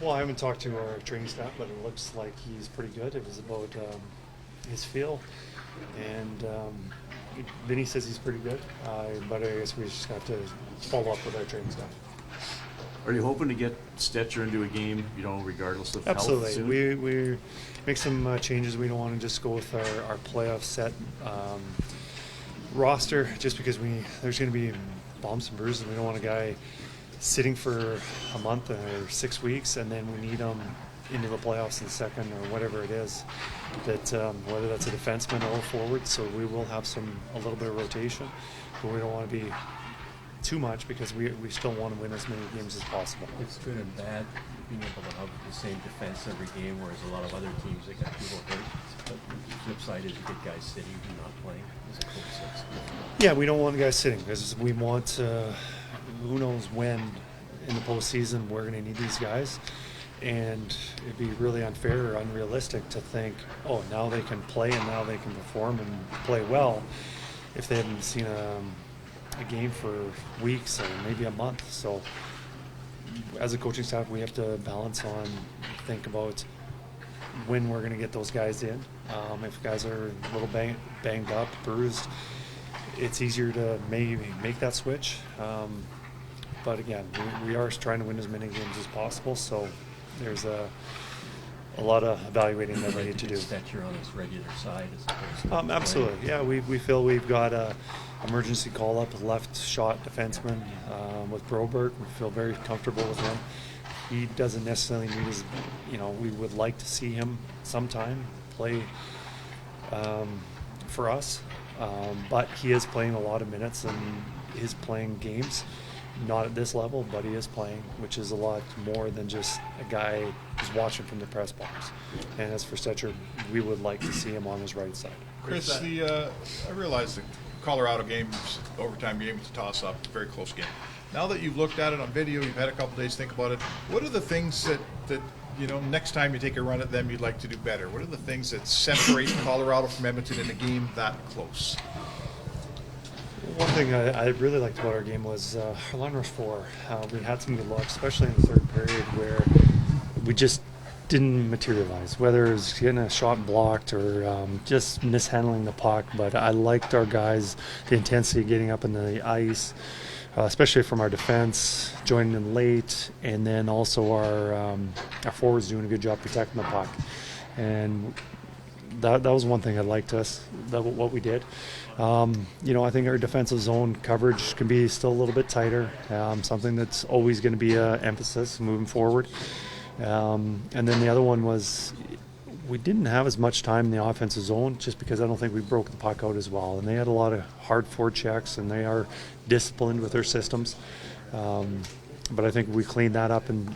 Well, I haven't talked to our training staff, but it looks like he's pretty good. It was about his feel, and Vinny says he's pretty good, but I guess we just have to follow up with our training staff. Are you hoping to get Stetcher into a game, regardless of health? Absolutely. We make some changes. We don't want to just go with our playoff set roster just because there's going to be bumps and bruises. We don't want a guy sitting for a month or 6 weeks and then we need him into the playoffs in the second or whatever it is. That whether that's a defenseman or forward, so we will have a little bit of rotation, but we don't want to be too much because we still want to win as many games as possible. It's good and bad being able to have the same defense every game, whereas a lot of other teams they got people hurt. But the flip side is you get guys sitting who not playing. As a yeah, we don't want guys sitting because we want who knows when in the postseason we're going to need these guys, and it'd be really unfair or unrealistic to think, oh, now they can play and now they can perform and play well if they haven't seen a game for weeks or maybe a month. So as a coaching staff, we have to balance think about when we're going to get those guys in. If guys are a little banged up, bruised, it's easier to maybe make that switch. But again, we are trying to win as many games as possible, so there's a lot of evaluating that we need to do. Stetcher on his regular side as opposed to absolutely. Yeah, we feel we've got a emergency call-up left shot defenseman with Broberg. We feel very comfortable with him. He doesn't necessarily need his, we would like to see him sometime play for us, but he is playing a lot of minutes and is playing games. Not at this level, but he is playing, which is a lot more than just a guy who's watching from the press box. And as for Stetcher, we would like to see him on his right side. Kris, I realize the Colorado game, overtime game, it's a toss-up, very close game. Now that you've looked at it on video, you've had a couple days to think about it, what are the things that next time you take a run at them you'd like to do better? What are the things that separate Colorado from Edmonton in a game that close? One thing I really liked about our game was our line rush 4. We had some good luck, especially in the third period, where we just didn't materialize, whether it was getting a shot blocked or just mishandling the puck. But I liked our guys, the intensity getting up in the ice, especially from our defense, joining in late, and then also our forwards doing a good job protecting the puck. And that was one thing I liked what we did. I think our defensive zone coverage can be still a little bit tighter, something that's always going to be an emphasis moving forward. And then the other one was we didn't have as much time in the offensive zone just because I don't think we broke the puck out as well. And they had a lot of hard forechecks, and they are disciplined with their systems. But I think we clean that up and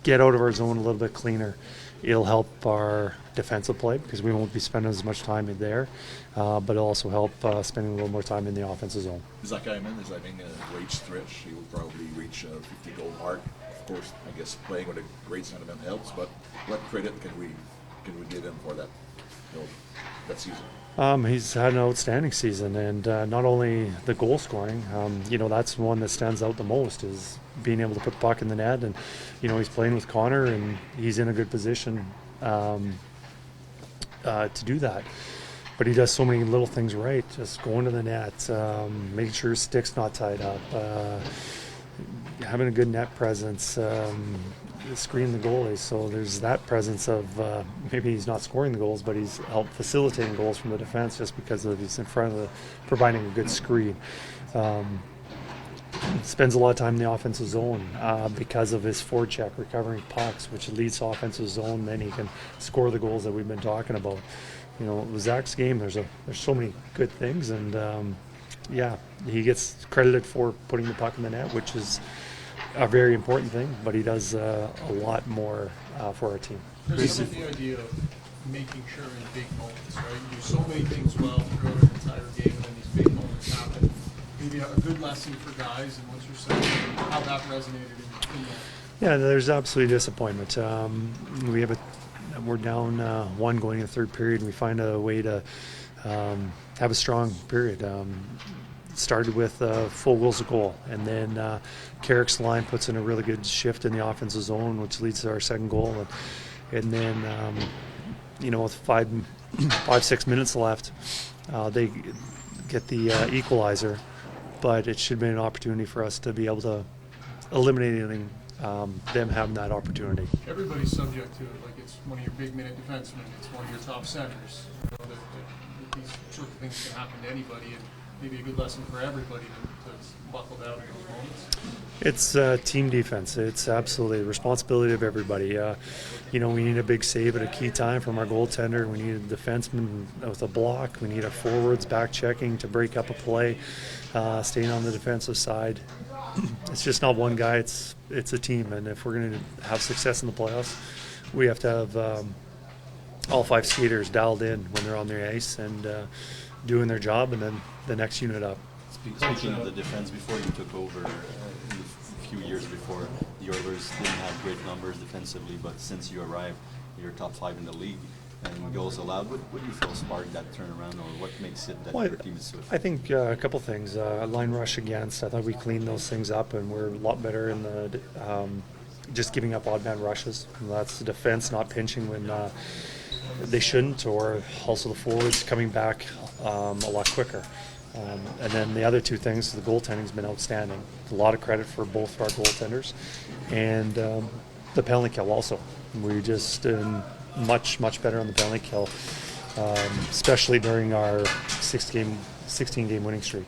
get out of our zone a little bit cleaner. It'll help our defensive play because we won't be spending as much time in there, but it'll also help spending a little more time in the offensive zone. Zach Hyman is having a great stretch. He will probably reach a 50-goal mark. Of course, I guess playing with a great sentiment helps, but what credit can we give him for that season? He's had an outstanding season, and not only the goal scoring, that's one that stands out the most is being able to put the puck in the net. And he's playing with Connor, and he's in a good position to do that. But he does so many little things right, just going to the net, making sure his stick's not tied up, having a good net presence, screening the goalies. So there's that presence of maybe he's not scoring the goals, but he's helped facilitating goals from the defense just because he's in front of providing a good screen. Spends a lot of time in the offensive zone because of his forecheck, recovering pucks, which leads to offensive zone. Then he can score the goals that we've been talking about. With Zach's game, there's so many good things, and he gets credited for putting the puck in the net, which is a very important thing, but he does a lot more for our team. There's the idea of making sure in big moments, right? You do so many things well throughout an entire game, and then these big moments happen. Maybe a good lesson for guys, and what you're saying, how that resonated in that. Yeah, there's absolutely disappointment. We're down 1 going in the third period, and we find a way to have a strong period. started with Fogel's goal, and then Carrick's line puts in a really good shift in the offensive zone, which leads to our second goal, and then with 5-6 minutes left, they get the equalizer, but it should have been an opportunity for us to be able to eliminate anything, them having that opportunity. Everybody's subject to it, like it's one of your big minute defensemen, it's one of your top centers. That these sort of things can happen to anybody, and maybe a good lesson for everybody to buckle down in those moments. It's team defense. It's absolutely the responsibility of everybody. We need a big save at a key time from our goaltender. We need a defenseman with a block. We need our forwards back checking to break up a play, staying on the defensive side. It's just not one guy. It's a team, and if we're going to have success in the playoffs, we have to have all 5 skaters dialed in when they're on the ice and doing their job, and then the next unit up. Speaking of the defense, before you took over, a few years before, the Oilers didn't have great numbers defensively, but since you arrived, you're top 5 in the league. And goals allowed. What do you feel sparked that turnaround, or what makes it that your team is so effective? I think a couple things. Line rush against, I thought we cleaned those things up, and we're a lot better in the just giving up odd man rushes. And that's the defense not pinching when they shouldn't, or also the forwards coming back a lot quicker. And then the other two things, the goaltending's been outstanding. A lot of credit for both our goaltenders, and the penalty kill also. We just much better on the penalty kill, especially during our 16-game winning streak.